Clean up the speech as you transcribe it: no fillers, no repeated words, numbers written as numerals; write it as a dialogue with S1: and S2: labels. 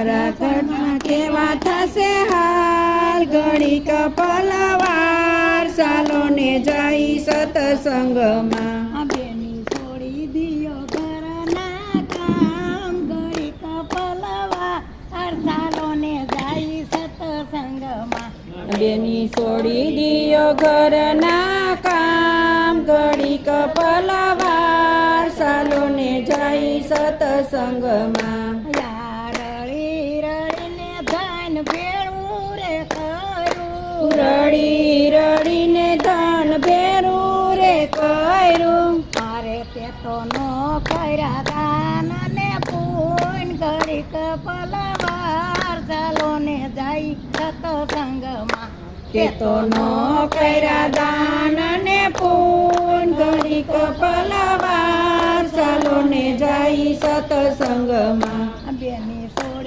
S1: મારા ઘરમાં કેવા થશે હાલ ઘડીક પલવાર ચાલો ને જઈ સત્સંગમાં
S2: બેની છોડી દિયો ઘરના કામ ઘડીક પલવાર ચાલો ને જાય સત્સંગમાં
S1: બેની છોડી દિયો ઘરના કામ ઘડીક પલવાર ચાલો ને જઈ સત્સંગમાં
S2: રડી રડીને ધન ભેળું રે કરું
S1: રડી રડીને ધન ભેરું રે કર્યું
S2: મારે તે તો નો કર્યા દાન ને પૂન ઘડીક પલવાર ચાલો ને જાય સત્સંગમાં
S1: તે તો નો કર્યા દાન ને પૂન ઘડીક પલવાર ચાલો ને જઈ સત્સંગમાં
S2: બેની